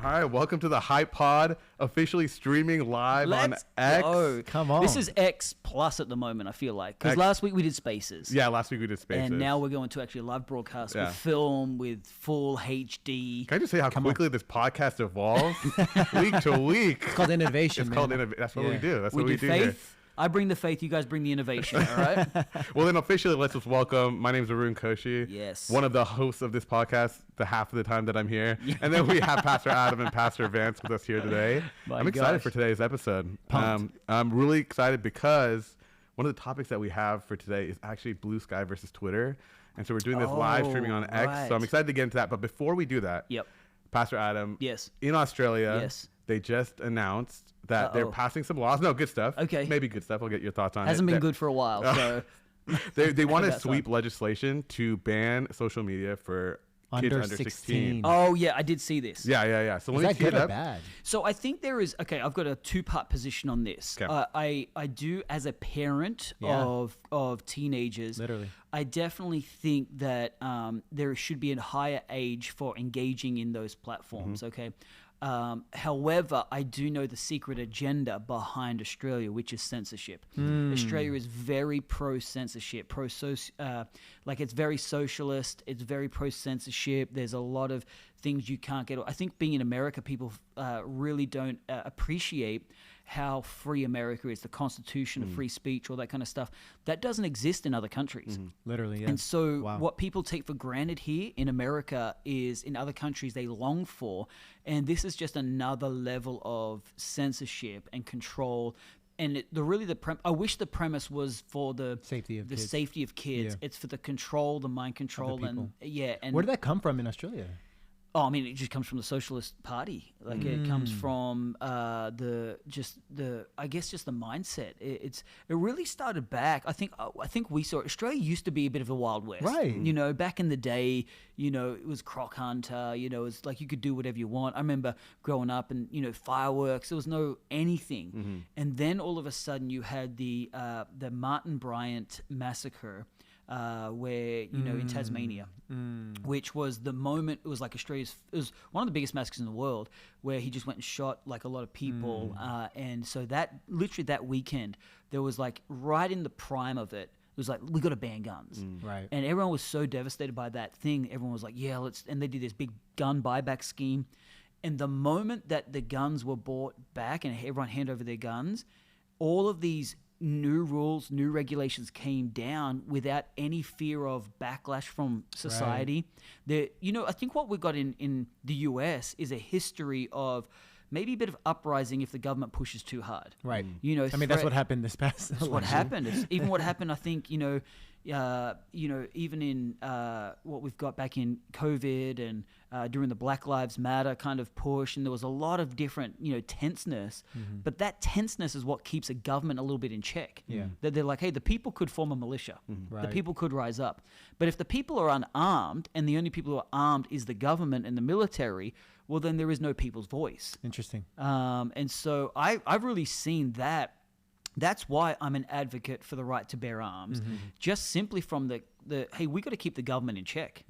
All right, welcome to the Hype Pod, officially streaming live on X. Go. Come on. This is X plus at the moment, I feel like. Because last week we did Spaces. Yeah, last week we did Spaces. And now we're going to actually live broadcast with film, with full HD. Can I just say how quickly this podcast evolves week to week? It's called innovation. It's called innovation. That's what we do. That's what we do faith. here. I bring the faith, you guys bring the innovation, all right? Well, then officially, let's just welcome. My name is Arun Koshy. Yes. One of the hosts of this podcast, the half of the time that I'm here. Yeah. And then we have Pastor Adam and Pastor Vance with us here today. I'm excited for today's episode. I'm really excited because one of the topics that we have for today is actually blue sky versus Twitter. And so we're doing this live streaming on X. So I'm excited to get into that. But before we do that, Pastor Adam, in Australia, they just announced that they're passing some laws. No, good stuff. Okay. Maybe good stuff. I'll get your thoughts on it. Hasn't been good for a while. So they want to sweep legislation to ban social media for kids under 16. Oh, yeah. I did see this. Yeah. So is that good or bad? So I think there is... Okay, I've got a two-part position on this. Okay. I do, as a parent of teenagers... Literally. I definitely think that there should be a higher age for engaging in those platforms, okay? However, I do know the secret agenda behind Australia, which is censorship. Australia is very pro-censorship, it's very socialist. It's very pro-censorship. There's a lot of things you can't get. I think being in America, people really don't appreciate how free America is, the Constitution of free speech, all that kind of stuff. That doesn't exist in other countries. Literally, yeah. And so what people take for granted here in America is in other countries they long for. And this is just another level of censorship and control. And I wish the premise was for the safety of kids. Yeah. It's for the control, the mind control. And where did that come from in Australia? Oh, I mean, it just comes from the Socialist Party. Like it comes from the mindset. It really started back. I think we saw Australia used to be a bit of a Wild West, right? You know, back in the day, you know, it was croc hunter. You know, it's like you could do whatever you want. I remember growing up, and you know, fireworks. There was no anything, and then all of a sudden you had the Martin Bryant massacre. Where, you know, in Tasmania, which was the moment, it was like it was one of the biggest massacres in the world, where he just went and shot like a lot of people. And so literally that weekend, there was like right in the prime of it, it was like, we got to ban guns. Right. And everyone was so devastated by that thing. Everyone was like, yeah, and they did this big gun buyback scheme. And the moment that the guns were bought back and everyone handed over their guns, all of these new rules, new regulations came down without any fear of backlash from society. Right. I think what we've got in the US is a history of maybe a bit of uprising if the government pushes too hard. Right. You know, that's what happened this past election. What happened. It's even what happened, I think, even in what we've got back in COVID and during the Black Lives Matter kind of push, and there was a lot of different, tenseness. But that tenseness is what keeps a government a little bit in check. Yeah. That they're like, hey, the people could form a militia. Right. The people could rise up. But if the people are unarmed and the only people who are armed is the government and the military, well, then there is no people's voice. Interesting. And so I've really seen that. That's why I'm an advocate for the right to bear arms, just simply from the hey, we got to keep the government in check.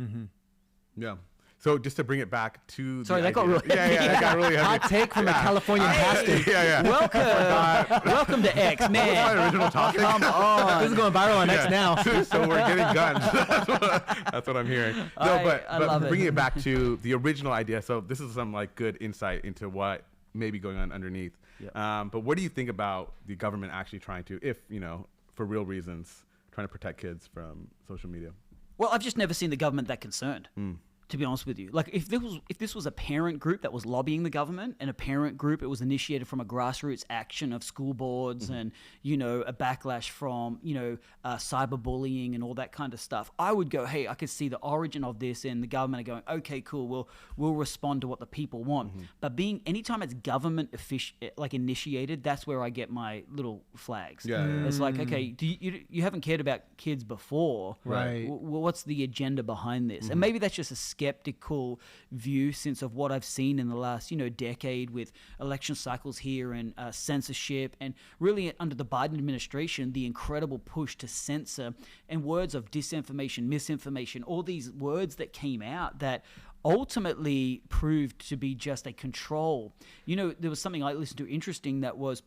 Yeah. So just to bring it back to that got really that got really heavy. Hot take from a Californian pastor. Welcome to X, man. What's my original topic? Come on. This is going viral on X now. So we're getting guns. That's what I'm hearing. But bringing it back to the original idea. So this is some like good insight into what may be going on underneath. Yep. But what do you think about the government actually trying to, if, for real reasons, trying to protect kids from social media? Well, I've just never seen the government that concerned. To be honest with you, like if this was a parent group that was lobbying the government, and a parent group, it was initiated from a grassroots action of school boards and a backlash from cyberbullying and all that kind of stuff, I would go, hey, I could see the origin of this, and the government are going, okay, cool, we'll respond to what the people want. But anytime it's government initiated, that's where I get my little flags. It's like, okay, you haven't cared about kids before, right? What's the agenda behind this? And maybe that's just a skeptical view since of what I've seen in the last decade with election cycles here and censorship, and really under the Biden administration, the incredible push to censor and words of disinformation, misinformation, all these words that came out that ultimately proved to be just a control. You know, there was something I listened to interesting that was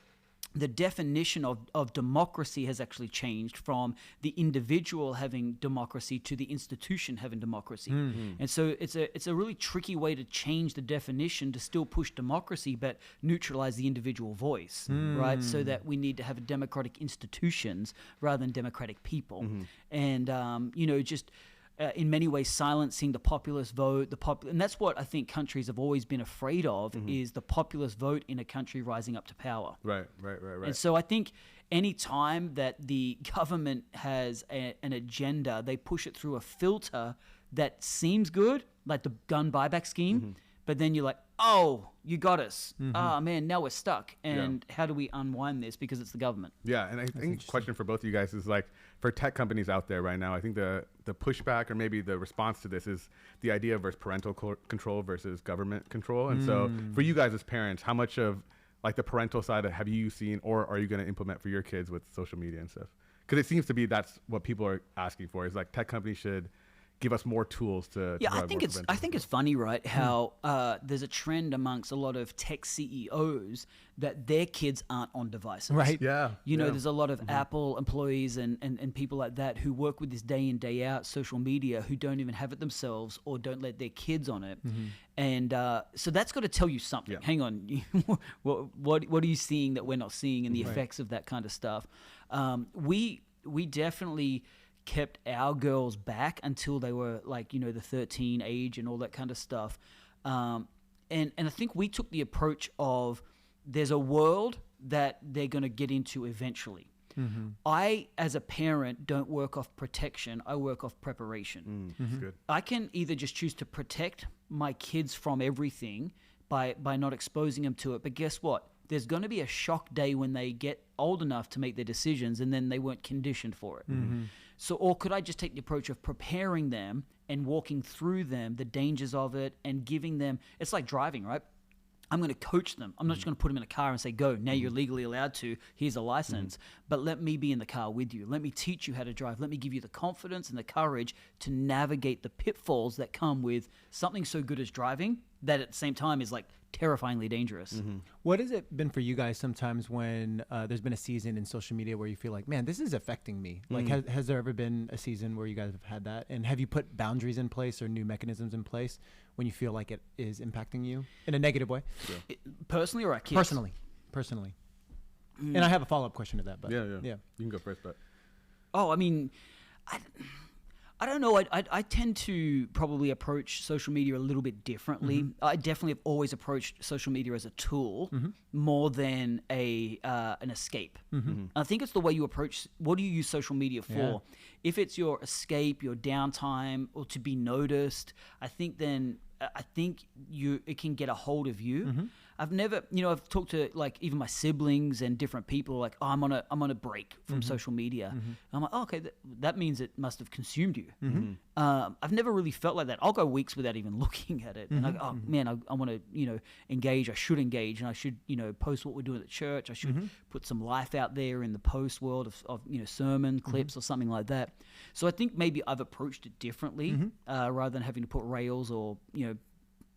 the definition of democracy has actually changed from the individual having democracy to the institution having democracy. And so it's a really tricky way to change the definition to still push democracy but neutralize the individual voice, right? So that we need to have democratic institutions rather than democratic people. And, you know, just... in many ways silencing the populist vote, and that's what I think countries have always been afraid of, is the populist vote in a country rising up to power. Right. And so I think any time that the government has an agenda, they push it through a filter that seems good, like the gun buyback scheme, but then you're like, oh, you got us. Oh, man, now we're stuck. And how do we unwind this? Because it's the government. Yeah, and I think question for both of you guys is like, for tech companies out there right now, I think the pushback or maybe the response to this is the idea of parental control versus government control. And so for you guys as parents, how much of like the parental side have you seen or are you going to implement for your kids with social media and stuff? Because it seems to be that's what people are asking for, is like tech companies should give us more tools to I think it's funny, right, how there's a trend amongst a lot of tech CEOs that their kids aren't on devices. Right. Yeah. You know, there's a lot of Apple employees and people like that who work with this day in, day out social media who don't even have it themselves or don't let their kids on it. And so that's got to tell you something. Hang on. what are you seeing that we're not seeing, and the effects of that kind of stuff? We definitely kept our girls back until they were like, you know, the 13 age and all that kind of stuff. And I think we took the approach of there's a world that they're going to get into eventually. I, as a parent, don't work off protection. I work off preparation. That's good. I can either just choose to protect my kids from everything by not exposing them to it. But guess what? There's going to be a shock day when they get old enough to make their decisions, and then they weren't conditioned for it. So, or could I just take the approach of preparing them and walking through them, the dangers of it, and giving them, it's like driving, right? I'm going to coach them. I'm not just going to put them in a car and say, go, now you're legally allowed to, here's a license. But let me be in the car with you. Let me teach you how to drive. Let me give you the confidence and the courage to navigate the pitfalls that come with something so good as driving that at the same time is like terrifyingly dangerous. What has it been for you guys sometimes when there's been a season in social media where you feel like, man, this is affecting me? Like, has there ever been a season where you guys have had that? And have you put boundaries in place or new mechanisms in place when you feel like it is impacting you in a negative way? Personally or our kids? Personally. And I have a follow-up question to that. But Yeah. You can go first, but. Oh, I mean, I don't know. I tend to probably approach social media a little bit differently. I definitely have always approached social media as a tool more than an escape. I think it's the way you approach. What do you use social media for? Yeah. If it's your escape, your downtime, or to be noticed, I think it can get a hold of you. I've never, I've talked to like even my siblings and different people like, oh, I'm on a break from social media. And I'm like, oh, okay, that means it must have consumed you. I've never really felt like that. I'll go weeks without even looking at it. And I go, oh man, I want to, engage. I should engage, and I should, post what we're doing at church. I should put some life out there in the post world of sermon clips or something like that. So I think maybe I've approached it differently rather than having to put rails or,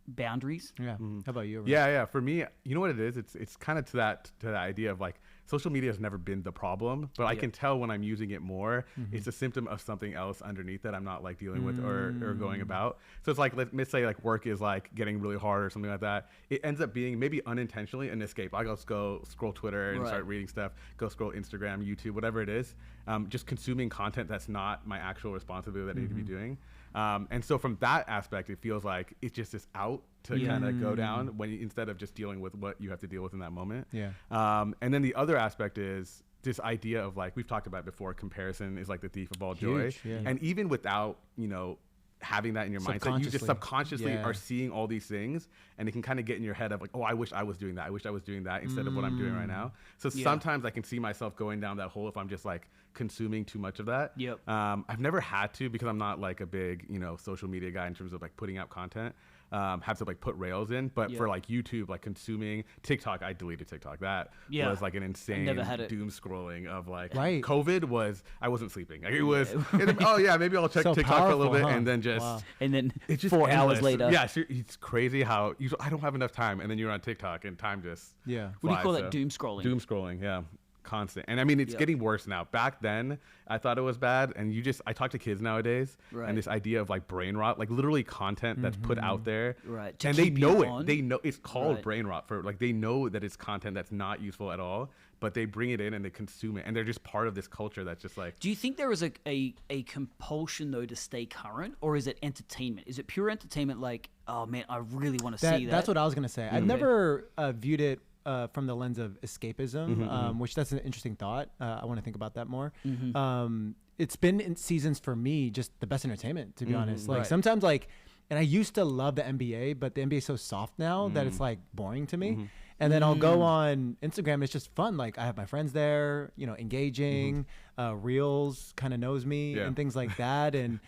boundaries. Yeah. How about you? Yeah. For me, you know what it is? It's kind of to that idea of like social media has never been the problem, but I can tell when I'm using it more, it's a symptom of something else underneath that I'm not like dealing with or going about. So it's like, let's say like work is like getting really hard or something like that. It ends up being maybe unintentionally an escape. I just go scroll Twitter and start reading stuff, go scroll Instagram, YouTube, whatever it is. Just consuming content that's not my actual responsibility that I need to be doing. And so from that aspect, it feels like it's just this out to kind of go down instead of just dealing with what you have to deal with in that moment. Yeah. And then the other aspect is this idea of like, we've talked about before, comparison is like the thief of all joy. Yeah. And even without, having that in your mindset, you just subconsciously are seeing all these things, and it can kind of get in your head of like, oh, I wish I was doing that. I wish I was doing that instead of what I'm doing right now. So sometimes I can see myself going down that hole if I'm just like consuming too much of that. I've never had to, because I'm not like a big, social media guy in terms of like putting out content. have to like put rails in, but for like YouTube, like consuming TikTok, I deleted TikTok. That was like an insane doom scrolling of like COVID was, I wasn't sleeping. Like, it was, maybe I'll check TikTok for a little bit and then just, and then it's just 4 hours later. Yeah, it's crazy how I don't have enough time, and then you're on TikTok and time just What do you call that? Doom scrolling. Doom scrolling, yeah. Constant. And I mean, it's getting worse now. Back then, I thought it was bad. And I talk to kids nowadays, and this idea of like brain rot, like literally content that's put out there. Right. And they know it. They know it's called brain rot for like, they know that it's content that's not useful at all, but they bring it in and they consume it. And they're just part of this culture that's just like. Do you think there is a compulsion though to stay current, or is it entertainment? Is it pure entertainment? Like, oh man, I really want to see that. That's what I was going to say. I've never viewed it from the lens of escapism, which that's an interesting thought. I want to think about that more. It's been in seasons for me, just the best entertainment, to be honest. Like sometimes like, and I used to love the NBA, but the NBA is so soft now that it's like boring to me. And then I'll go on Instagram. And it's just fun. Like I have my friends there, engaging, Reels kind of knows me and things like that. And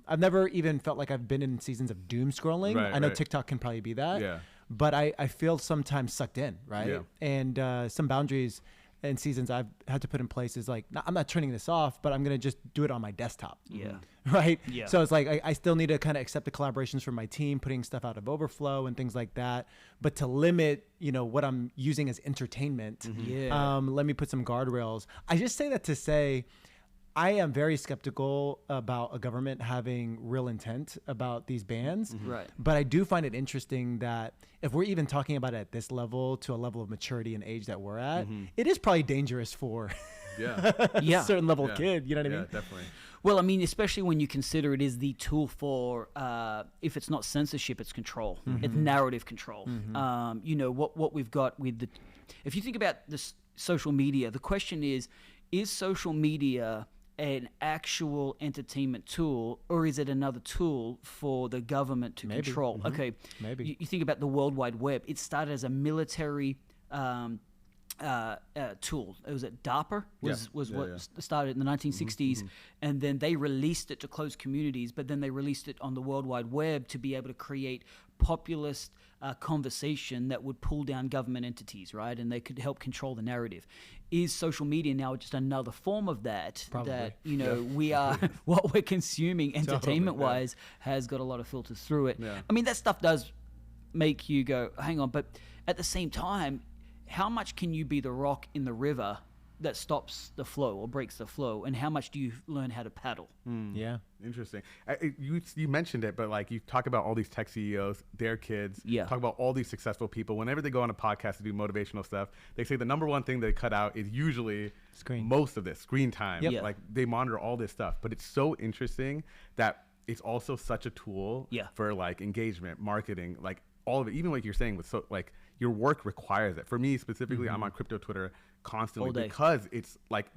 I've never even felt like I've been in seasons of doom scrolling. I know TikTok can probably be that. Yeah. But I feel sometimes sucked in, right? Yeah. And some boundaries and seasons I've had to put in place is like, I'm not turning this off, but I'm going to just do it on my desktop. Yeah. Right? Yeah. So it's like, I still need to kind of accept the collaborations from my team, putting stuff out of Overflow and things like that. But to limit, what I'm using as entertainment, let me put some guardrails. I just say that to say, I am very skeptical about a government having real intent about these bans. Right. But I do find it interesting that if we're even talking about it at this level, to a level of maturity and age that we're at, it is probably dangerous for a certain level of kid. You know what I mean? Yeah, definitely. Well, I mean, especially when you consider it is the tool for, if it's not censorship, it's control. It's narrative control. What we've got with if you think about this social media, the question is social media an actual entertainment tool, or is it another tool for the government to control? Okay, maybe you think about the World Wide Web. It started as a military tool. It was at DARPA started in the 1960s, and then they released it to closed communities, but then they released it on the World Wide Web to be able to create populist conversation that would pull down government entities, right? And they could help control the narrative. Is social media now just another form of that? Probably. That, we are, what we're consuming entertainment-wise has got a lot of filters through it. Yeah. I mean, that stuff does make you go, hang on, but at the same time, how much can you be the rock in the river that stops the flow or breaks the flow, and how much do you learn how to paddle? Yeah, interesting. You mentioned it, but like you talk about all these tech CEOs, their kids, talk about all these successful people. Whenever they go on a podcast to do motivational stuff, they say the number one thing they cut out is usually most of this screen time. Like they monitor all this stuff, but it's so interesting that it's also such a tool for like engagement, marketing, like all of it. Even like you're saying with like your work requires it. For me specifically, I'm on crypto Twitter constantly because it's like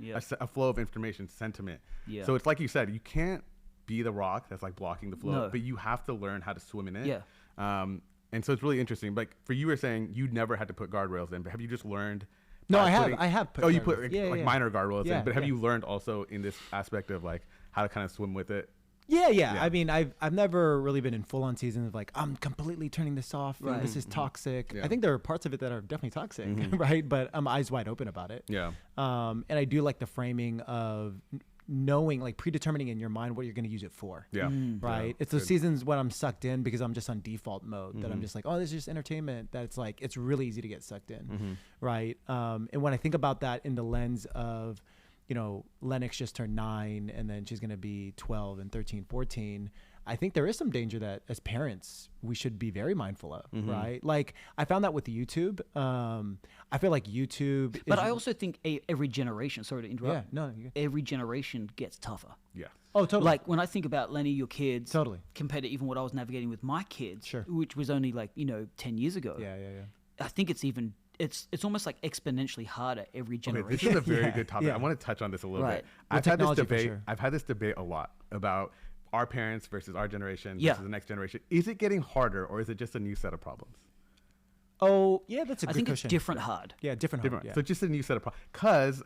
a flow of information, sentiment. So it's like you said, you can't be the rock that's like blocking the flow, but you have to learn how to swim in it. And so it's really interesting. Like for you were saying you never had to put guardrails in, but have you just learned? No, I have put you put minor guardrails in, but have you learned also in this aspect of like how to kind of swim with it? Yeah. I mean, I've never really been in full-on seasons of like, I'm completely turning this off. Right. This is toxic. I think there are parts of it that are definitely toxic, right? But I'm eyes wide open about it. Yeah. And I do like the framing of knowing, like predetermining in your mind what you're going to use it for. Yeah. Right. It's those seasons when I'm sucked in because I'm just on default mode that I'm just like, oh, this is just entertainment. That it's like, it's really easy to get sucked in. Right. And when I think about that in the lens of, Lennox just turned 9 and then she's going to be 12 and 13, 14. I think there is some danger that as parents, we should be very mindful of, right? Like I found that with YouTube. I feel like YouTube. But I also think every generation, sorry to interrupt. Yeah, no. Every generation gets tougher. Yeah. Oh, totally. Like when I think about Lenny, your kids. Totally. Compared to even what I was navigating with my kids, which was only like, 10 years ago. Yeah. I think it's even... It's almost like exponentially harder every generation. Okay, this is a very good topic. I want to touch on this a little bit. I've had this debate a lot about our parents versus our generation versus the next generation. Is it getting harder, or is it just a new set of problems? Oh, yeah, that's a good question. I think it's different hard. Yeah, different hard. Yeah. So just a new set of problems. Because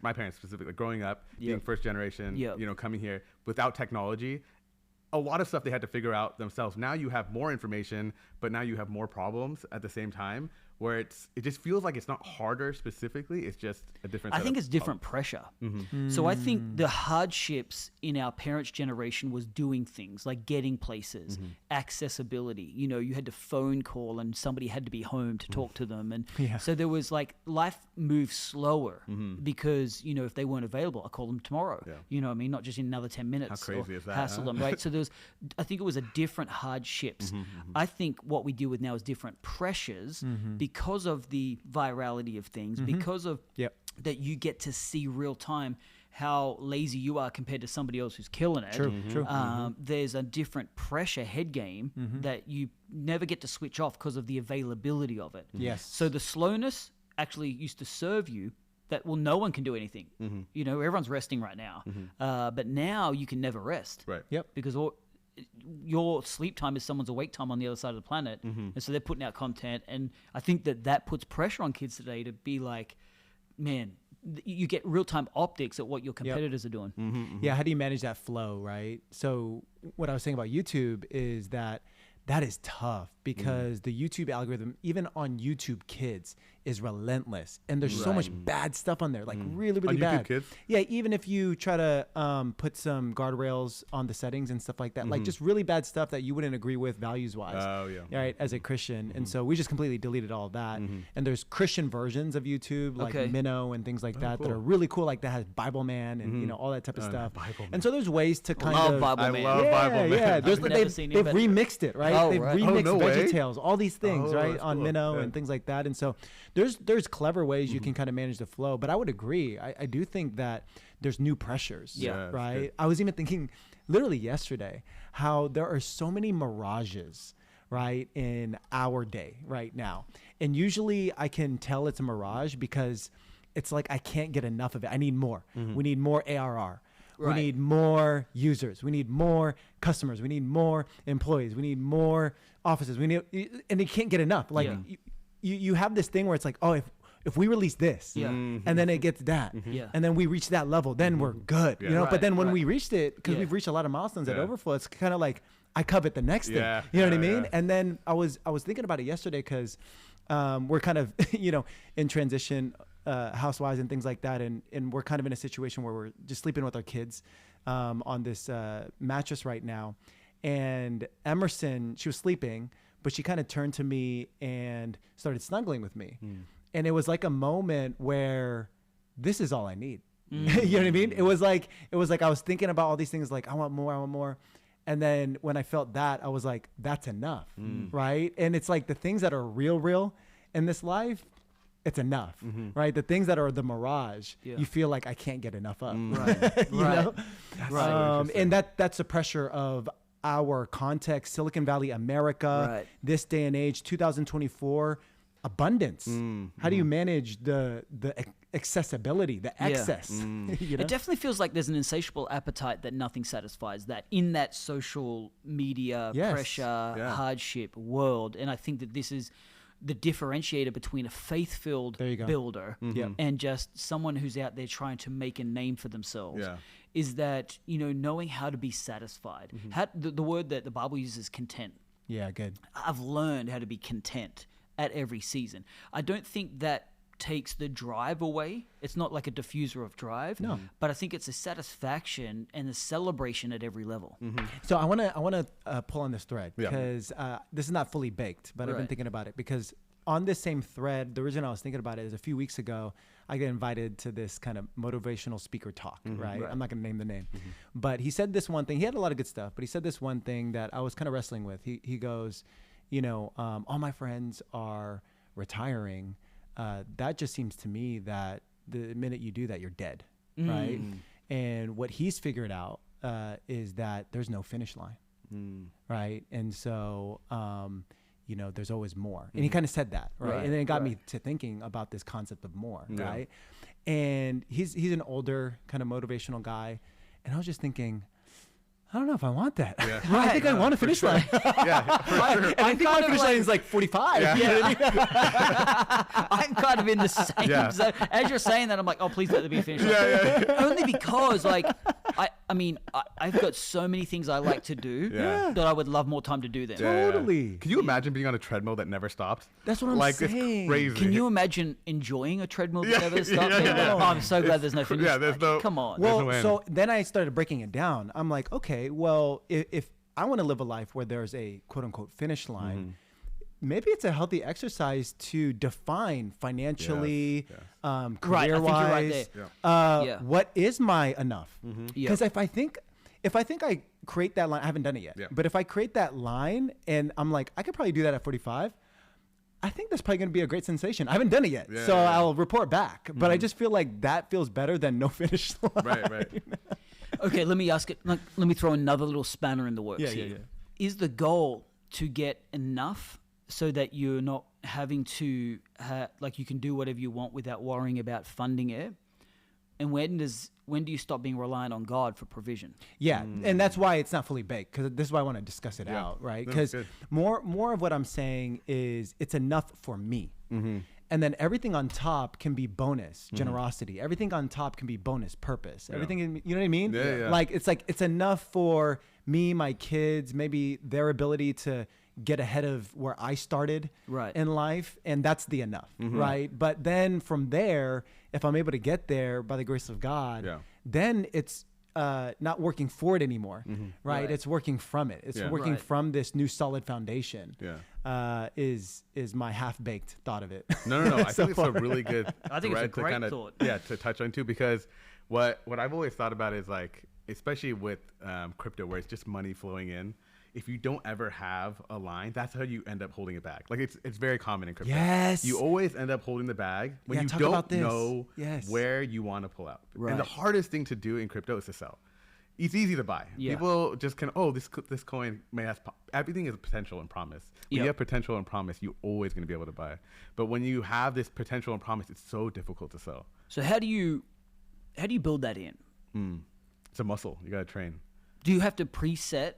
my parents specifically, growing up, being first generation, coming here without technology, a lot of stuff they had to figure out themselves. Now you have more information, but now you have more problems at the same time, where it just feels like it's not harder specifically. It's just a different. I think it's different pressure. So I think the hardships in our parents' generation was doing things like getting places, accessibility. You know, you had to phone call and somebody had to be home to talk to them. And so there was like life moved slower because, you know, if they weren't available, I'll call them tomorrow. Yeah. You know what I mean? Not just in another 10 minutes. How crazy is that? Hassle them, right? So I think it was a different hardships. I think what we deal with now is different pressures because of the virality of things, because of that you get to see real time how lazy you are compared to somebody else who's killing it. True. There's a different pressure head game that you never get to switch off because of the availability of it. Yes. So the slowness actually used to serve you that, well, no one can do anything. You know, everyone's resting right now. But now you can never rest. Right. Yep. Because your sleep time is someone's awake time on the other side of the planet. And so they're putting out content. And I think that puts pressure on kids today to be like, man, you get real-time optics at what your competitors are doing. Yeah, how do you manage that flow, right? So what I was saying about YouTube is that is tough because the YouTube algorithm, even on YouTube Kids, is relentless. And there's so much bad stuff on there, like really, really on bad. YouTube Kids? Yeah, even if you try to put some guardrails on the settings and stuff like that, like just really bad stuff that you wouldn't agree with values-wise. Oh, yeah. Right, as a Christian. And so we just completely deleted all of that. And there's Christian versions of YouTube, like Minnow and things like that, that are really cool, like that has Bible Man and, you know, all that type of stuff. And so there's ways to kind love of... Bible Man. I love Bible Man. Yeah, I've never seen it, they've but- remixed it, right? Oh, They've right. remixed no way. VeggieTales, all these things, right, that's on cool. Minnow Yeah. and things like that. And so there's clever ways you can kind of manage the flow. But I would agree. I do think that there's new pressures, Yeah. right? Good. I was even thinking literally yesterday how there are so many mirages, right, in our day right now. And usually I can tell it's a mirage because it's like I can't get enough of it. I need more. We need more ARR. Right. We need more users. We need more customers. We need more employees. We need more offices. And you can't get enough. Like you have this thing where it's like, oh, if we release this, and then it gets that, and then we reach that level, then we're good, you know. Right, but then when right. we reached it, because we've reached a lot of milestones at Overflow, it's kind of like I covet the next thing. You know what I mean? And then I was thinking about it yesterday because we're kind of you know in transition. Housewise and things like that, and we're kind of in a situation where we're just sleeping with our kids on this mattress right now. And Emerson, she was sleeping, but she kind of turned to me and started snuggling with me. And it was like a moment where this is all I need. You know what I mean? It was like I was thinking about all these things, like I want more. And then when I felt that, I was like, that's enough, right? And it's like the things that are real in this life, it's enough, right? The things that are the mirage, you feel like I can't get enough of, Right. you know? Right. And that's the pressure of our context, Silicon Valley, America, this day and age, 2024, abundance. How do you manage the accessibility, the excess? You know? It definitely feels like there's an insatiable appetite that nothing satisfies, that in that social media pressure, hardship world. And I think that this is the differentiator between a faith-filled builder and just someone who's out there trying to make a name for themselves is that, you know, knowing how to be satisfied. The word that the Bible uses is content. Yeah, good. I've learned how to be content at every season. I don't think that takes the drive away. It's not like a diffuser of drive. No. But I think it's a satisfaction and a celebration at every level. So I want to pull on this thread because this is not fully baked, but I've been thinking about it because on this same thread, the reason I was thinking about it is a few weeks ago, I got invited to this kind of motivational speaker talk, right? I'm not going to name the name, but he said this one thing. He had a lot of good stuff, but he said this one thing that I was kind of wrestling with. He goes, you know, all my friends are retiring. That just seems to me that the minute you do that, you're dead, right? And what he's figured out is that there's no finish line, right? And so, you know, there's always more. And he kind of said that, right? And then it got me to thinking about this concept of more, right? And he's an older kind of motivational guy. And I was just thinking, I don't know if I want that. I think I want a finish line. I think my finish line is like 45. I'm kind of in the same zone. As you're saying that, I'm like, oh, please let there be a finish line. Only because, like, I mean, I've got so many things I like to do that I would love more time to do them. Totally. Can you imagine being on a treadmill that never stops? That's what I'm saying. It's crazy. Can you imagine enjoying a treadmill that never stops? Oh, I'm so glad there's no finish. Yeah, there's no. Come on. Well, so then I started breaking it down. I'm like, okay, well, if I want to live a life where there's a quote unquote finish line, maybe it's a healthy exercise to define financially, career-wise, what is my enough? Because if I think I create that line, I haven't done it yet, but if I create that line and I'm like, I could probably do that at 45, I think that's probably going to be a great sensation. I haven't done it yet, so I'll report back. But I just feel like that feels better than no finish line. Right. Okay, let me ask it. Let me throw another little spanner in the works here. Is the goal to get enough so that you're not having to like you can do whatever you want without worrying about funding it? And when do you stop being reliant on God for provision? Yeah, and that's why it's not fully baked, because this is why I want to discuss it out, right? Because more of what I'm saying is it's enough for me. And then everything on top can be bonus, generosity. Everything on top can be bonus, purpose. Everything, you know what I mean? Like it's enough for me, my kids, maybe their ability to get ahead of where I started in life, and that's the enough, right? But then from there, if I'm able to get there by the grace of God, then it's not working for it anymore, right? It's working from it. It's working from this new solid foundation. Is my half-baked thought of it. No. I think it's a really good. I think it's a great thought. Yeah, to touch on too, because what I've always thought about is like, especially with crypto, where it's just money flowing in. If you don't ever have a line, that's how you end up holding it back. Like it's very common in crypto. Yes. You always end up holding the bag when you don't know where you want to pull out. And the hardest thing to do in crypto is to sell. It's easy to buy. People just can, this coin may have, everything is potential and promise. When you have potential and promise, you're always going to be able to buy. But when you have this potential and promise, it's so difficult to sell. So how do you build that in? It's a muscle. You got to train. Do you have to preset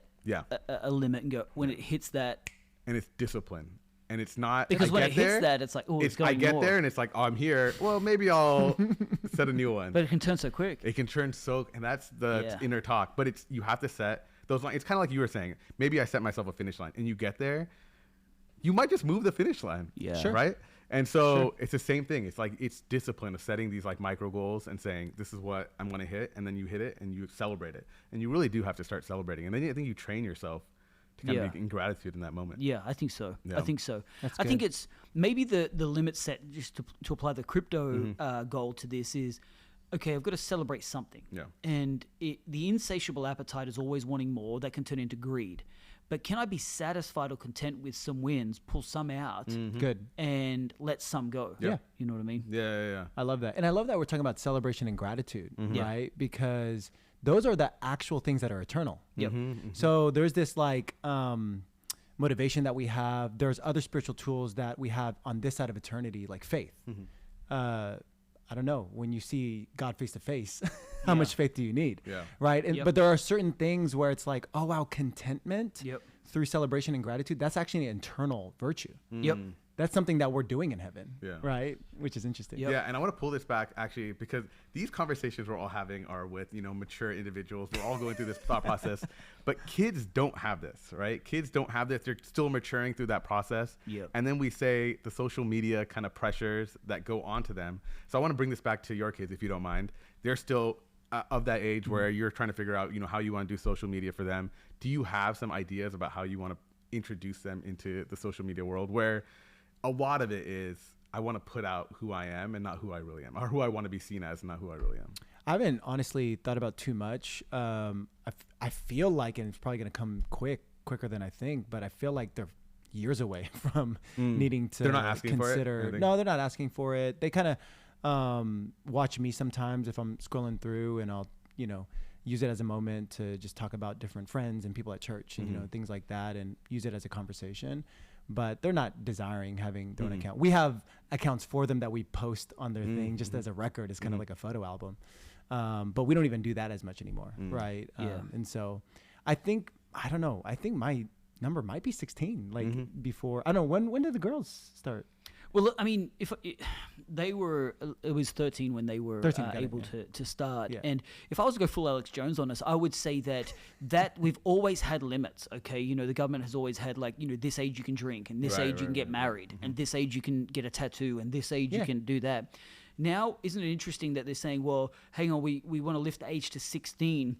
a limit and go, when it hits that? And it's discipline. And it's not, because when it hits that, it's like, it's going I get more. there and it's like, I'm here. Well, maybe I'll set a new one. But it can turn so quick. It can turn so, and that's the inner talk. But you have to set those lines. It's kind of like you were saying. Maybe I set myself a finish line, and you get there, you might just move the finish line. Right? And so it's the same thing. It's like, it's discipline of setting these like micro goals and saying, this is what I'm going to hit. And then you hit it and you celebrate it. And you really do have to start celebrating. And then I think you train yourself to kind of be in gratitude in that moment. Yeah, I think so. Yeah. I think so. That's I good. think it's maybe the limit set, just to apply the crypto goal to this is, okay, I've got to celebrate something. And the insatiable appetite is always wanting more. That can turn into greed. But can I be satisfied or content with some wins, pull some out, Good, and let some go? Yeah. You know what I mean? Yeah. I love that. And I love that we're talking about celebration and gratitude, right? Because those are the actual things that are eternal. So there's this like motivation that we have. There's other spiritual tools that we have on this side of eternity, like faith. I don't know, when you see God face to face, how much faith do you need? Right? And but there are certain things where it's like, oh wow, contentment through celebration and gratitude, that's actually an internal virtue. That's something that we're doing in heaven, right? Which is interesting. Yeah, and I want to pull this back actually, because these conversations we're all having are with, mature individuals. We're all going through this thought process, but kids don't have this, right? Kids don't have this. They're still maturing through that process. And then we say the social media kind of pressures that go onto them. So I want to bring this back to your kids, if you don't mind. They're still of that age where you're trying to figure out, how you want to do social media for them. Do you have some ideas about how you want to introduce them into the social media world, where a lot of it is, I want to put out who I am and not who I really am, or who I want to be seen as, not who I really am? I haven't honestly thought about too much. I feel like, and it's probably going to come quicker than I think, but I feel like they're years away from needing to. They're not asking consider. for it? No, they're not asking for it. They kind of watch me sometimes if I'm scrolling through, and I'll, use it as a moment to just talk about different friends and people at church and, things like that, and use it as a conversation. But they're not desiring having their own account. We have accounts for them that we post on their thing just as a record. It's kind of like a photo album. But we don't even do that as much anymore, right? And so I think my number might be 16, like before. I don't know, when did the girls start? Well, look, I mean, it was 13 when they were able to start. Yeah. And if I was to go full Alex Jones on us, I would say that we've always had limits, okay? You know, the government has always had, like, you know, this age you can drink, and this age you can get married, and this age you can get a tattoo, and this age you can do that. Now, isn't it interesting that they're saying, well, hang on, we want to lift the age to 16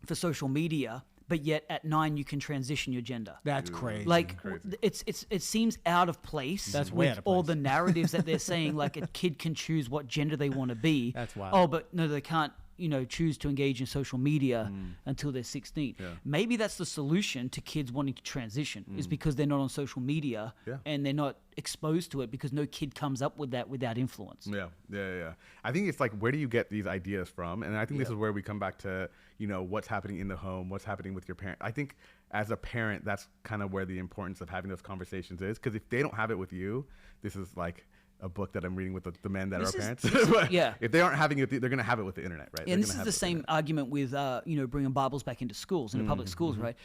for social media, but yet at 9 you can transition your gender. That's crazy. Like, it seems out of place. That's with way out of all place. the narratives that they're saying, like a kid can choose what gender they want to be. That's wild. Oh, but no, they can't, you know, choose to engage in social media until they're 16. Yeah. Maybe that's the solution to kids wanting to transition, is because they're not on social media and they're not exposed to it, because no kid comes up with that without influence. Yeah. I think it's like, where do you get these ideas from? And I think this is where we come back to, you know, what's happening in the home, what's happening with your parent. I think as a parent, that's kind of where the importance of having those conversations is, because if they don't have it with you, this is like a book that I'm reading with the men that are parents. If they aren't having it, they're going to have it with the internet, right? And this is the same argument with, you know, bringing Bibles back into schools, into public schools, right?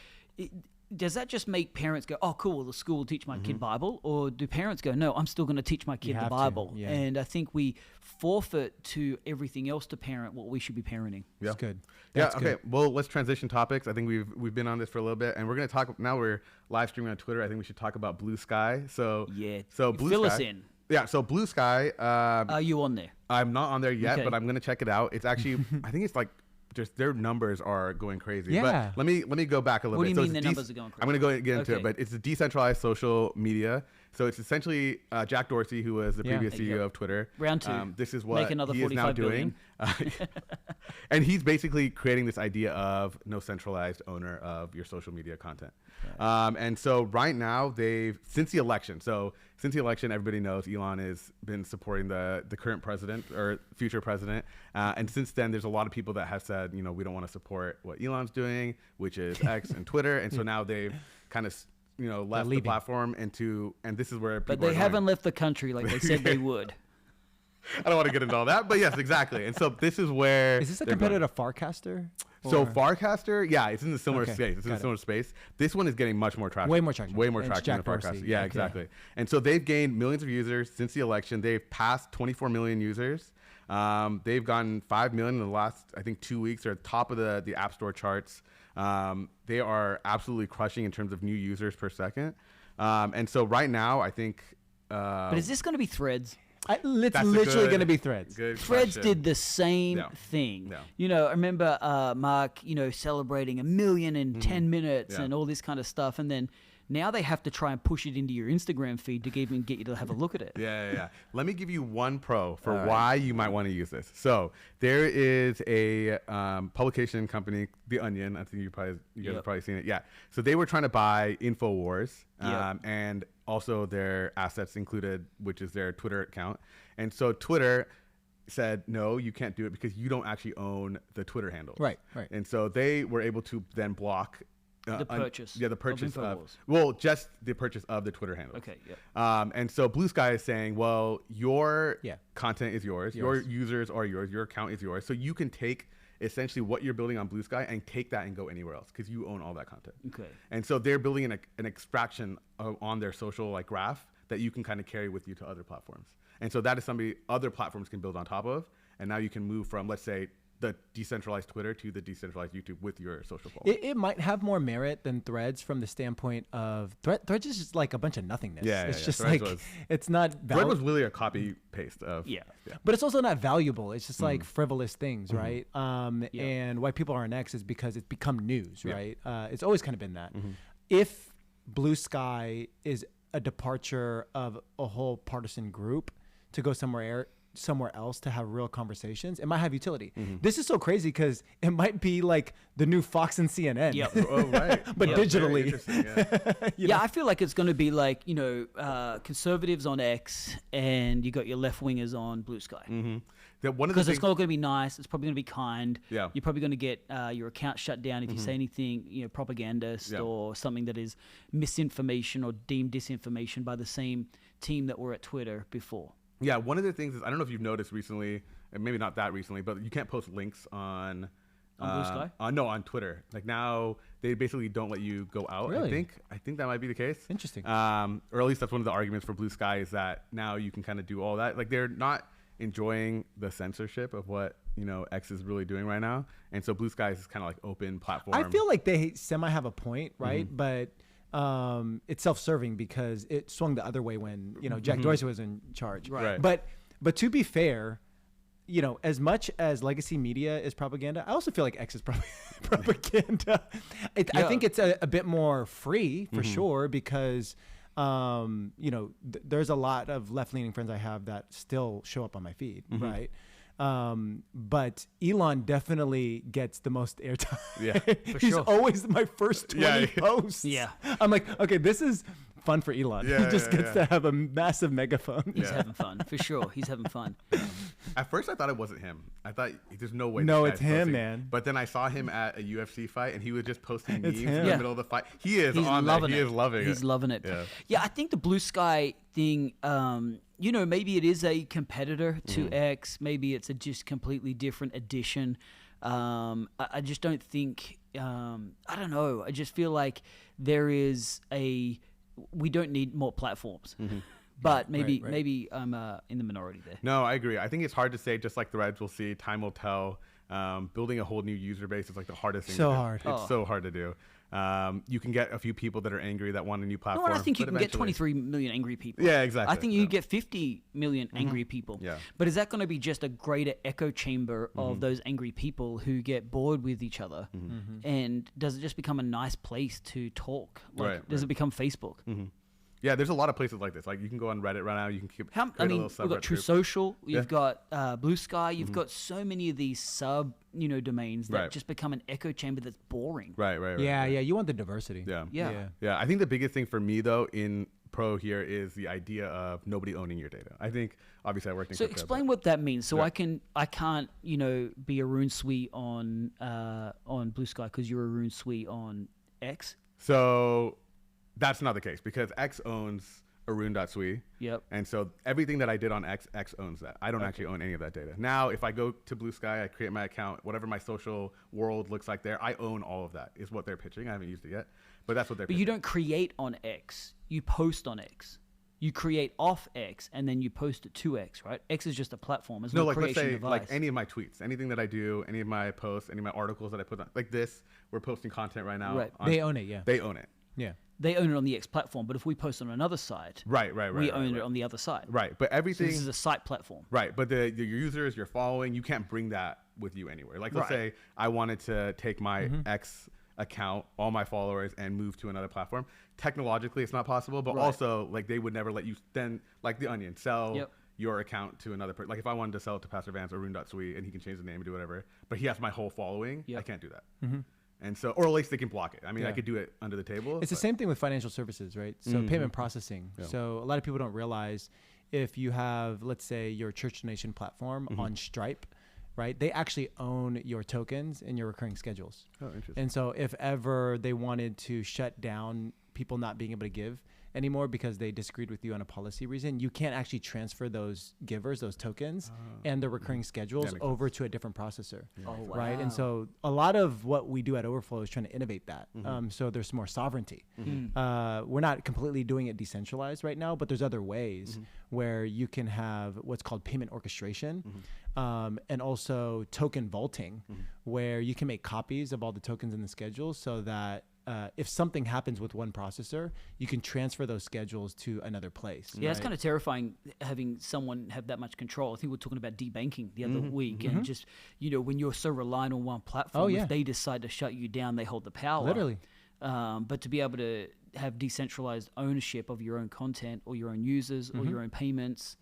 Does that just make parents go, oh, cool, well, the school will teach my kid Bible? Or do parents go, no, I'm still going to teach my kid the Bible? Yeah. And I think we forfeit to everything else to parent what we should be parenting. Yeah. That's good. That's okay. Good. Well, let's transition topics. I think we've been on this for a little bit, and we're going to talk, now we're live streaming on Twitter. I think we should talk about Blue Sky. So Blue Fill Sky, us in. Yeah, so Blue Sky. Are you on there? I'm not on there yet, but I'm going to check it out. It's actually, I think it's like, just their numbers are going crazy. Yeah. But let me go back a little bit. What do you mean the numbers are going crazy? I'm going to get into it, but it's a decentralized social media. So it's essentially Jack Dorsey, who was the previous CEO of Twitter. Round 2. This is what he is now doing. billion. And he's basically creating this idea of no centralized owner of your social media content. Right. And so right now, since the election, everybody knows Elon has been supporting the current president or future president. And since then, there's a lot of people that have said, you know, we don't want to support what Elon's doing, which is X and Twitter. And so now they've kind of, you know, left the platform and this is where people But they haven't left the country like they said they would. I don't want to get into all that, but yes, exactly. And so this is where... Is this a competitor to Farcaster? So Farcaster, yeah, it's in the similar space. It's in a similar space. This one is getting much more traction. Way more traction. Way more traction than Farcaster. Yeah, exactly. And so they've gained millions of users since the election. They've passed 24 million users. They've gotten 5 million in the last, I think, 2 weeks. They're at the top of the App Store charts. They are absolutely crushing in terms of new users per second. And so right now, I think... but is this going to be Threads? It's literally going to be Threads. Threads did the same thing. No. You know, I remember Mark, you know, celebrating 1 million in 10 minutes and all this kind of stuff. And then now they have to try and push it into your Instagram feed to even get you to have a look at it. Yeah. Let me give you one pro for why you might want to use this. So there is a publication company, The Onion. I think you guys have probably seen it. Yeah. So they were trying to buy InfoWars and also their assets included, which is their Twitter account. And so Twitter said, no, you can't do it because you don't actually own the Twitter handle. Right. And so they were able to then block the purchase. The purchase just the purchase of the Twitter handle. Okay. Yeah. And so Blue Sky is saying, well, your content is yours. Your users are yours. Your account is yours. So you can take essentially what you're building on Blue Sky and take that and go anywhere else because you own all that content. Okay. And so they're building an extraction on their social graph that you can kind of carry with you to other platforms. And so that is something other platforms can build on top of. And now you can move from, let's say, the decentralized Twitter to the decentralized YouTube with your social following. It might have more merit than Threads from the standpoint of Threads is just like a bunch of nothingness. It's just Threads like it's not. Thread was really a copy paste of. Yeah, but it's also not valuable. It's just like frivolous things, right? And why people are on X is because it's become news, right? It's always kind of been that. If Blue Sky is a departure of a whole partisan group to go somewhere else to have real conversations, it might have utility. This is so crazy because it might be like the new Fox and CNN. But digitally. I feel like it's going to be like, you know, conservatives on X and you got your left wingers on Blue Sky. Because it's not going to be nice. It's probably going to be kind. Yeah. You're probably going to get your account shut down if you say anything, you know, propagandist or something that is misinformation or deemed disinformation by the same team that were at Twitter before. Yeah, one of the things is, I don't know if you've noticed recently, and maybe not that recently, but you can't post links on On Blue Sky? No, on Twitter. Like now, they basically don't let you go out. Really? I think that might be the case. Interesting. Or at least that's one of the arguments for Blue Sky is that now you can kind of do all that. Like they're not enjoying the censorship of what X is really doing right now, and so Blue Sky is kind of like open platform. I feel like they semi have a point, right? But it's self-serving because it swung the other way when Jack Dorsey was in charge. Right. But to be fair, as much as legacy media is propaganda, I also feel like X is propaganda. I think it's a bit more free for sure because there's a lot of left-leaning friends I have that still show up on my feed, right? But Elon definitely gets the most airtime. Yeah, He's always my first 20 posts. Yeah. I'm like, okay, this is fun for Elon. Yeah, he just gets to have a massive megaphone. He's having fun, for sure. He's having fun. At first, I thought it wasn't him. I thought there's no way. No, this it's guy's him, posting. man. But then I saw him at a UFC fight, and he was just posting memes him. in the middle of the fight. He is on that. He is loving it. He's loving it. Yeah. I think the Blue Sky thing, maybe it is a competitor to X. Maybe it's a just completely different edition. I just don't think, I don't know. I just feel like we don't need more platforms. But maybe I'm in the minority there. No, I agree. I think it's hard to say, just like Threads, we'll see. Time will tell. Building a whole new user base is like the hardest thing. So to do. hard. It's so hard to do. You can get a few people that are angry that want a new platform. No, I think you can get 23 million angry people. Yeah, exactly. I think you can get 50 million angry people. Yeah. But is that going to be just a greater echo chamber of those angry people who get bored with each other? And does it just become a nice place to talk? Does it become Facebook? Yeah, there's a lot of places like this. Like you can go on Reddit right now. You can create a little subreddit we've got True group. Social. You've got Blue Sky. You've got so many of these sub, domains that just become an echo chamber that's boring. Right. Yeah. You want the diversity. Yeah. I think the biggest thing for me though in pro here is the idea of nobody owning your data. I think obviously I work in So crypto, explain what that means. So I can't be Arun Sui on Blue Sky because you're Arun Sui on X. So that's not the case because X owns Arun.sui. Yep. And so everything that I did on X owns that. I don't actually own any of that data. Now, if I go to Blue Sky, I create my account, whatever my social world looks like there, I own all of that is what they're pitching. I haven't used it yet, but that's what they're pitching. But you don't create on X. You post on X. You create off X and then you post it to X, right? X is just a platform. It's no like let's say device. like any of my tweets, anything that I do, any of my posts, any of my articles that I put on, like this, we're posting content right now. Right. They own it, yeah. They own it. Yeah. They own it on the X platform, but if we post on another site, we own it on the other side. Right, but everything. So this is a site platform. Right, but your users, your following, you can't bring that with you anywhere. Like, let's say I wanted to take my X account, all my followers, and move to another platform. Technologically, it's not possible, but also, like, they would never let you then, like The Onion, sell your account to another person. Like, if I wanted to sell it to Pastor Vance or Arun.sui, and he can change the name and do whatever, but he has my whole following, I can't do that. And so, or at least they can block it. I mean, I could do it under the table. It's the same thing with financial services, right? So payment processing. Yeah. So a lot of people don't realize if you have, let's say, your church donation platform on Stripe, right? They actually own your tokens and your recurring schedules. Oh, interesting. And so if ever they wanted to shut down people not being able to give anymore because they disagreed with you on a policy reason, you can't actually transfer those givers, those tokens, and the recurring schedules over to a different processor, right? And so a lot of what we do at Overflow is trying to innovate that. So there's more sovereignty. We're not completely doing it decentralized right now, but there's other ways where you can have what's called payment orchestration and also token vaulting, where you can make copies of all the tokens in the schedule so that if something happens with one processor, you can transfer those schedules to another place. Yeah, it's kind of terrifying having someone have that much control. I think we were talking about debanking the other week, and just, when you're so reliant on one platform, if they decide to shut you down, they hold the power. Literally. But to be able to have decentralized ownership of your own content or your own users or your own payments,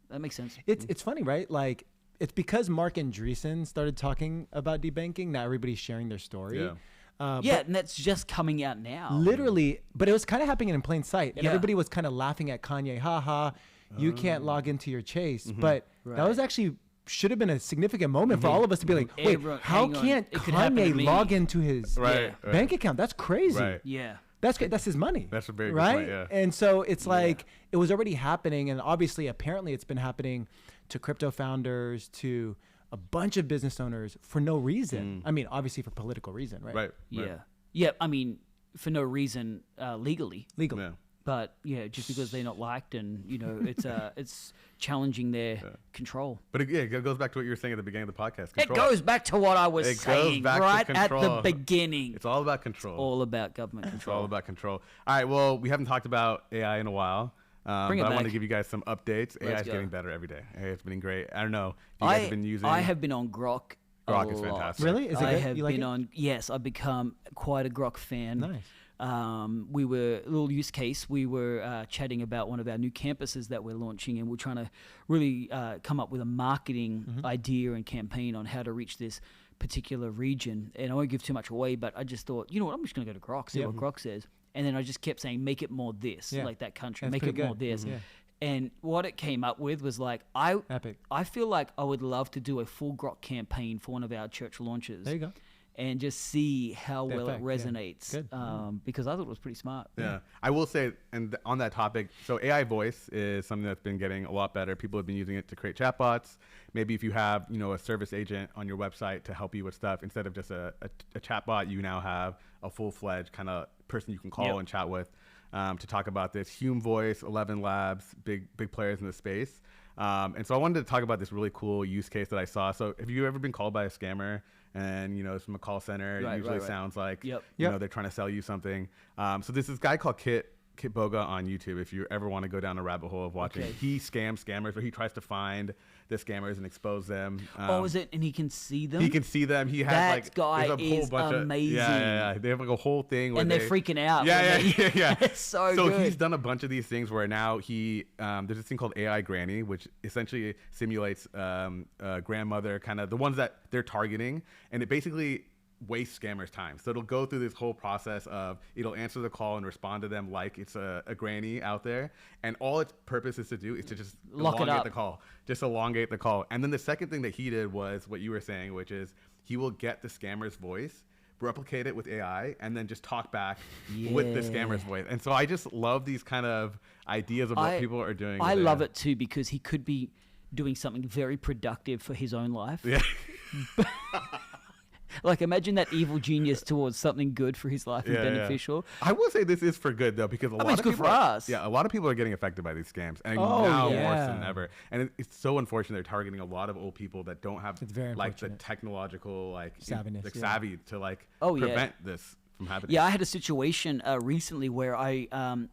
that makes sense. It's funny, right? Like, it's because Mark Andreessen started talking about debanking. Now everybody's sharing their story. Yeah. And that's just coming out now. Literally, but it was kind of happening in plain sight. And everybody was kind of laughing at Kanye, haha, you can't log into your Chase. But that was actually, should have been a significant moment for all of us to be like, wait, how can't Kanye log into his bank account? That's crazy. Right. Yeah. That's his money. That's a very right? good point, yeah. And so it's like, it was already happening. And obviously, apparently it's been happening to crypto founders, to a bunch of business owners for no reason. I mean, obviously for political reason, right? Right. Yeah. I mean, for no reason, legally. Yeah. But yeah, just because they're not liked, and it's challenging their control. But it goes back to what you were saying at the beginning of the podcast. It goes back to what I was saying right at the beginning. It's all about control. It's all about government control. It's all about control. All right. Well, we haven't talked about AI in a while. But I want to give you guys some updates. AI is getting better every day. AI has been great. I don't know if you guys have been using. I have been on Grok. Grok is fantastic. Really? Is it good? I have you like been it? on. Yes, I've become quite a Grok fan. Nice. We were a little use case. We were chatting about one of our new campuses that we're launching, and we're trying to really come up with a marketing idea and campaign on how to reach this particular region. And I won't give too much away, but I just thought, you know what, I'm just going to go to Grok, see what Grok says. And then I just kept saying, make it more this, like that country, That's make it more good. this. And what it came up with was like, I feel like I would love to do a full Grok campaign for one of our church launches. There you go. And just see how well it resonates, because I thought it was pretty smart. Yeah, I will say, and on that topic, so AI voice is something that's been getting a lot better. People have been using it to create chatbots. Maybe if you have, a service agent on your website to help you with stuff, instead of just a chatbot, you now have a full-fledged kind of person you can call and chat with to talk about this. Hume Voice, 11 Labs, big players in the space. And so I wanted to talk about this really cool use case that I saw. So have you ever been called by a scammer? And, it's from a call center. It usually sounds like, they're trying to sell you something. So there's this guy called Kit Boga on YouTube. If you ever want to go down a rabbit hole of watching, he scams scammers, or he tries to find the scammers and expose them. Is it? And he can see them? He can see them. He has that guy is amazing. Yeah. They have like a whole thing where they're freaking out. Yeah. It's so good. So he's done a bunch of these things where now there's this thing called AI Granny, which essentially simulates grandmother, kind of the ones that they're targeting, and it basically waste scammers' time. So it'll go through this whole process of it'll answer the call and respond to them like it's a granny out there, and all its purpose is to do is to just elongate the call. Just elongate the call. And then the second thing that he did was what you were saying, which is he will get the scammer's voice, replicate it with AI, and then just talk back with the scammer's voice. And so I just love these kind of ideas of what people are doing. I love it too, because he could be doing something very productive for his own life. Yeah. Like, imagine that evil genius towards something good for his life and beneficial. I will say this is for good, though, because a lot of people a lot of people are getting affected by these scams, and now more than ever. And it's so unfortunate they're targeting a lot of old people that don't have like the technological savvy to prevent this from happening. Yeah, I had a situation recently where I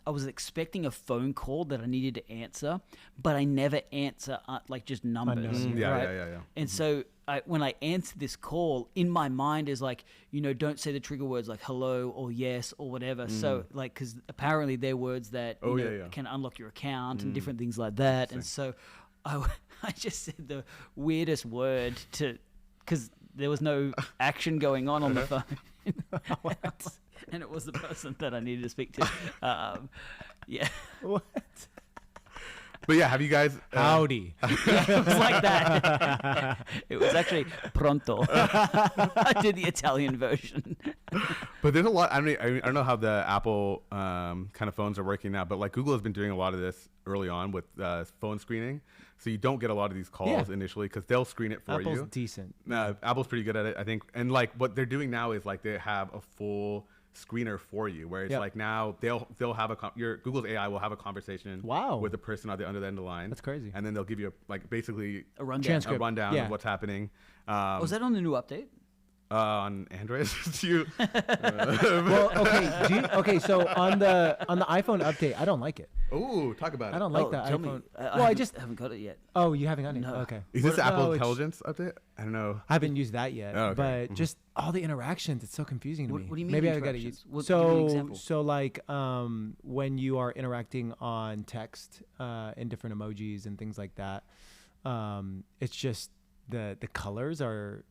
was expecting a phone call that I needed to answer, but I never answer just numbers. Yeah. And so when I answer this call, in my mind is like, don't say the trigger words like hello or yes or whatever. So because apparently they're words that can unlock your account and different things like that. And so I just said the weirdest word because there was no action going on the phone. And it was the person that I needed to speak to. What? But yeah, have you guys? Howdy. It was like that. It was actually pronto. I did the Italian version. But there's a lot. I don't know how the Apple kind of phones are working now, but like Google has been doing a lot of this early on with phone screening. So you don't get a lot of these calls initially because they'll screen it for you. Apple's decent. Apple's pretty good at it, I think. And like what they're doing now is like they have a full screener for you, where it's like now they'll have your Google's AI will have a conversation with the person on the other end of the line. That's crazy. And then they'll give you a rundown, transcript. Of what's happening. Was that on the new update? On Android. Well, okay. So on the iPhone update, I don't like it. Oh, talk about it. I don't like that iPhone. I just haven't got it yet. Oh, you haven't got it? No. Okay. Is this Apple Intelligence update? I don't know. I haven't used that yet. Oh, okay. But just all the interactions, it's so confusing to me. What do you mean? Maybe I got to use. Give me an example. So like when you are interacting on text in different emojis and things like that, it's just the colors are,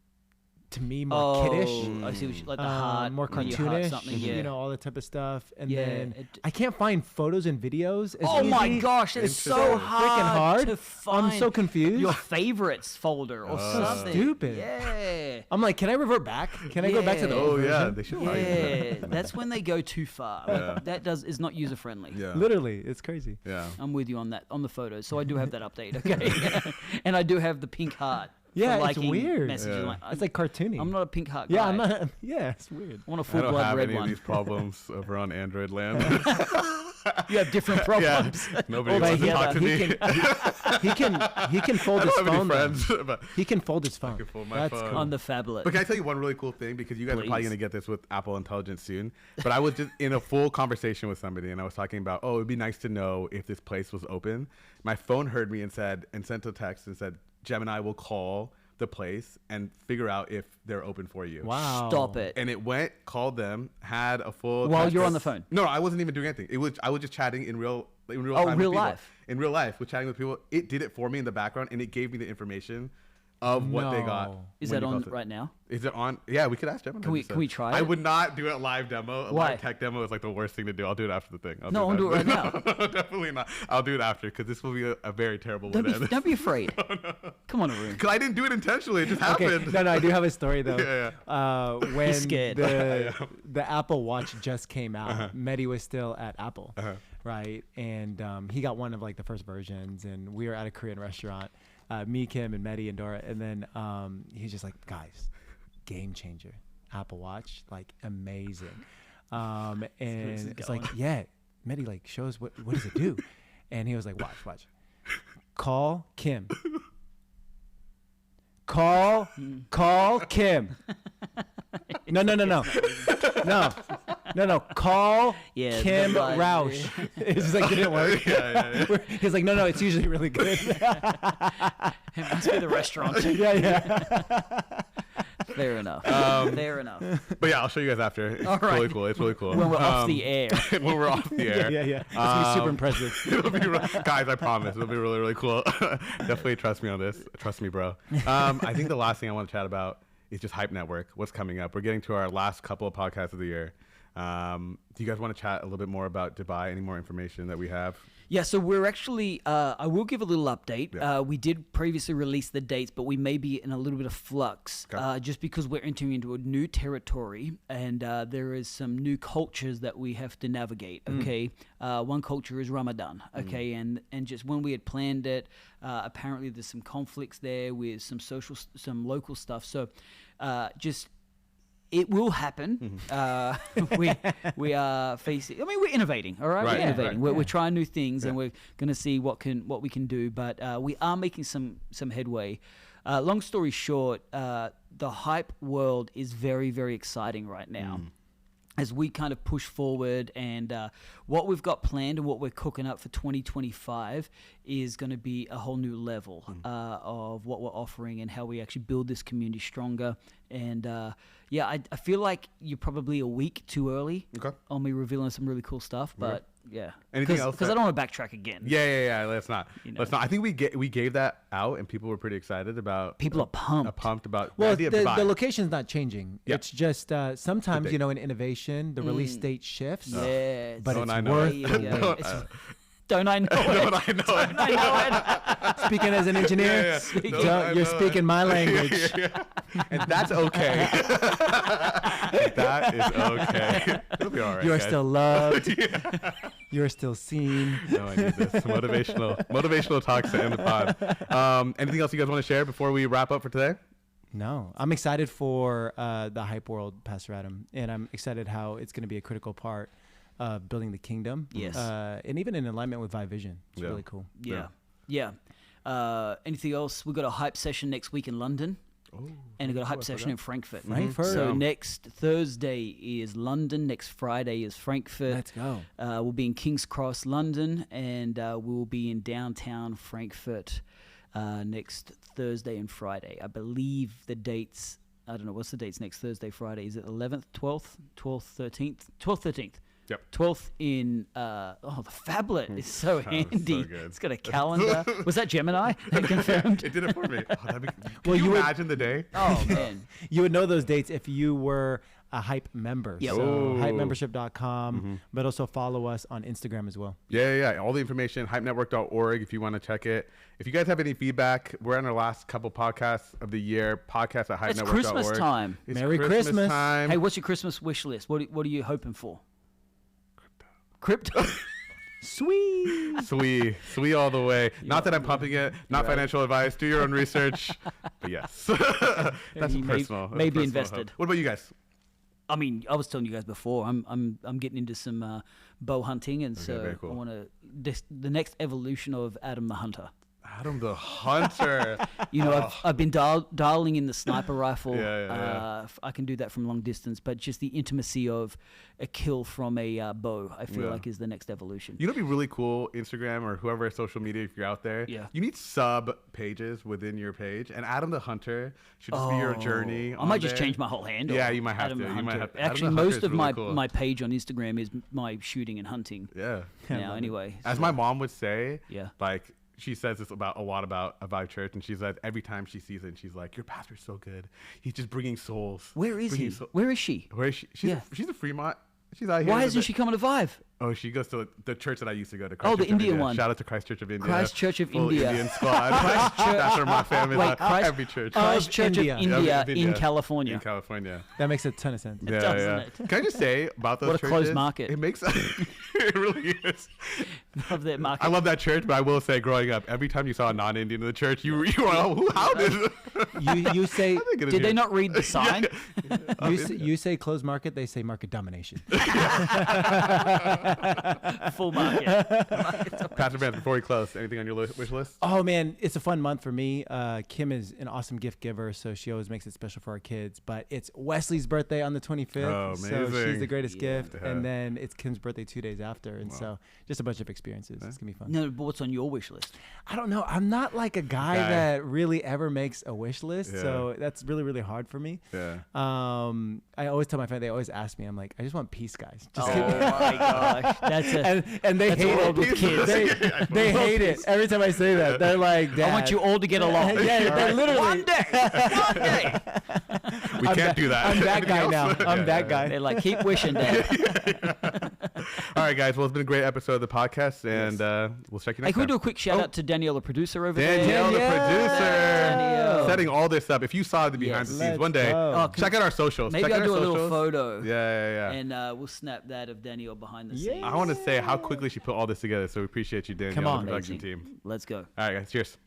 to me, more kiddish. I see what you, like the heart, more cartoonish, all that type of stuff. And then I can't find photos and videos. My gosh, it's so hard to find. I'm so confused. Your favorites folder or something. Stupid. Yeah. I'm like, can I revert back? Can I go back to the old version? They should. Yeah, that's when they go too far. That is not user friendly. Yeah. Literally, it's crazy. Yeah. I'm with you on that, on the photos. So I do have that update. Okay. And I do have the pink heart. Yeah, for it's liking weird. messages. Yeah. Like, It's like cartoony. I'm not a pink heart guy. Yeah, I'm not. Yeah, it's weird. I want a I full don't blood have red any of one. these problems over on Android land. You have different problems. Nobody But wants to talk to me. He can fold I his don't have any phone. friends, though. but He can fold his phone. can fold my That's phone. cool. On the phablet. But can I tell you one really cool thing? Because you guys are probably Please. going to get this with Apple Intelligence soon. But I was just in a full conversation with somebody, and I was talking about, oh, it'd be nice to know if this place was open. My phone heard me and sent a text and said, Gemini will call the place and figure out if they're open for you. Wow. Stop it. And it went, called them, had a full. While text you're on message. the phone? No, I wasn't even doing anything. I was just chatting in real Oh, time. real with people. life? In real life, with chatting with people. It did it for me in the background, and it gave me the information of what they got. No. Is when that you on called it. right now? Is it on? Yeah, we could ask Gemini. Can we try I it? would not do a live demo. A Why? live tech demo is like the worst thing to do. I'll do it after the thing. No, I'll do it right now. No, definitely not. I'll do it after because this will be a very terrible way to end this. Don't be afraid. Come on, Arun. Because I didn't do it intentionally. It just Okay. happened. No, I do have a story though. Yeah, When scared. the Apple Watch just came out, Mehdi was still at Apple, right? And he got one of like the first versions, and we were at a Korean restaurant, me, Kim, and Mehdi and Dora, and then he's just like, guys, game changer, Apple Watch, like amazing. And it's like, yeah, Mehdi, like, show us what does it do? And he was like, watch. Call Kim. Call Kim. No. Call Yeah, Kim the line. Roush. It's just like, didn't work. Yeah. He's like, no, it's usually really good. It must be the restaurant. yeah. Fair enough. Fair enough. But yeah, I'll show you guys after. It's All right. really cool. It's really cool. When we're off the air. When we're off the air. Yeah. It's gonna be super impressive. It'll be guys, I promise. It'll be really, really cool. Definitely trust me on this. Trust me, bro. I think the last thing I want to chat about is just Hype Network. What's coming up? We're getting to our last couple of podcasts of the year. Do you guys want to chat a little bit more about Dubai? Any more information that we have? Yeah, so we're actually, I will give a little update. Yeah. We did previously release the dates, but we may be in a little bit of flux just because we're entering into a new territory and there is some new cultures that we have to navigate, okay? One culture is Ramadan, okay? And just when we had planned it, apparently there's some conflicts there with some local stuff. So just... It will happen. We are facing. I mean, we're innovating. All right, Right, we're innovating. right. We're trying new things, and we're going to see what we can do. But we are making some headway. Long story short, the hype world is very, very exciting right now. As we kind of push forward, and what we've got planned and what we're cooking up for 2025 is going to be a whole new level of what we're offering and how we actually build this community stronger. And I feel like you're probably a week too early on me revealing some really cool stuff, but yeah. Anything else? Because I don't want to backtrack again. Yeah. Let's not. know. Let's not. I think we gave that out, and people were pretty excited about. People are pumped. Pumped about Well, the idea the of Dubai. location's not changing. Yeah. It's just sometimes, date. you know, in innovation, the release date shifts. Yeah. But Don't it's I know worth it? the Yeah. wait. Don't I know it? Don't I know it? Don't I know it? Speaking as an engineer, Yeah. Don't I you're know speaking it? my language. And that's okay. That is okay. It'll be all right. You are guys. still loved. You are still seen. No, I need this motivational talks to end the pod. Anything else you guys want to share before we wrap up for today? No, I'm excited for the hype world, Pastor Adam, and I'm excited how it's going to be a critical part of building the kingdom. Yes. And even in alignment with Vi Vision. It's Yeah. really cool. Yeah. Anything else? We've got a hype session next week in London. And we've got a hype session in Frankfurt. Frankfurt. So Yeah. next Thursday is London. Next Friday is Frankfurt. Let's go. We'll be in King's Cross, London, and we'll be in downtown Frankfurt next Thursday and Friday. I believe the dates, I don't know, what's the dates next Thursday, Friday? Is it 11th, 12th, 13th? 12th, 13th. Yep. 12th in, the phablet is so handy. so good. It's got a calendar. Was that Gemini? Confirmed. It did it for me. Oh, that'd be, Well, can you you would- imagine the day? Oh, man. You would know those dates if you were a hype member. Yep. So Ooh. hypemembership.com, but also follow us on Instagram as well. Yeah. All the information, hypenetwork.org if you want to check it. If you guys have any feedback, we're on our last couple podcasts of the year. Podcast at hypenetwork.org. It's Christmas time. It's Merry Christmas. time. Hey, what's your Christmas wish list? What are you hoping for? Crypto. Sweet. Sweet all the way. Not that I'm pumping it. Not Right. financial advice. Do your own research. But yes. That's personal. Maybe personal invested. Hope. What about you guys? I mean, I was telling you guys before, I'm getting into some bow hunting, and so cool. I want to the next evolution of Adam the Hunter. Adam the Hunter. I've been dialing in the sniper rifle. Yeah. I can do that from long distance, but just the intimacy of a kill from a bow, I feel like is the next evolution. You know, it'd be really cool, Instagram or whoever social media, if you're out there. Yeah. You need sub pages within your page, and Adam the Hunter should just be your journey. I might just change my whole handle. Yeah, you might have Adam to. the You Hunter. might have to. Actually, Adam the most Hunter of is really cool. my page on Instagram is my shooting and hunting. Yeah. Now, anyway. As my mom would say, Yeah. like, she says this a lot about Church, and she's like, every time she sees it, she's like, your pastor's so good. He's just bringing souls. Where is he? Where is she? Where is she? She's a Fremont. She's out here. Why isn't she coming to Vive? Oh, she goes to the church that I used to go to. The Indian one. Shout out to Christ Church of India. Christ Church of Full India. Indian squad. That's where my family. Every church. Christ Church of India in California. In California. That makes a ton of sense. Yeah, doesn't it? Can I just say about those churches? What a closed market. It makes it really is. Love that market. I love that church, but I will say, growing up, every time you saw a non-Indian in the church, you were like, how did you say? Did they not read the sign? You say closed market, they say market domination. Full market. Pastor Vance, before we close, anything on your wish list? Oh man, it's a fun month for me. Kim is an awesome gift giver, so she always makes it special for our kids. But it's Wesley's birthday on the 25th, oh, so she's the greatest gift. Yeah. And then it's Kim's birthday 2 days after, and so just a bunch of experiences. It's gonna be fun. No, but what's on your wish list? I don't know. I'm not like a guy that really ever makes a wish list, so that's really really hard for me. Yeah. I always tell my family. They always ask me. I'm like, I just want peace, guys. Just Oh my gosh, and they hate it with kids. They hate it every time I say that. They're like, Dad. I want you all to get along. They're literally one day. We can't do that. I'm that guy now. I'm that guy. They're like, keep wishing, Dad. All right, guys. Well, it's been a great episode of the podcast, and we'll check you next Hey, can we time. do a quick shout out to Danielle, the producer over there? Danielle, the producer, Danielle. setting all this up. If you saw the behind the scenes one day, check out our socials. Maybe check out I'll do our a little socials. photo. Yeah. And we'll snap that of Danielle behind the scenes. I want to say how quickly she put all this together. So we appreciate you, Danielle, Come on. the production team. Let's go. All right, guys. Cheers.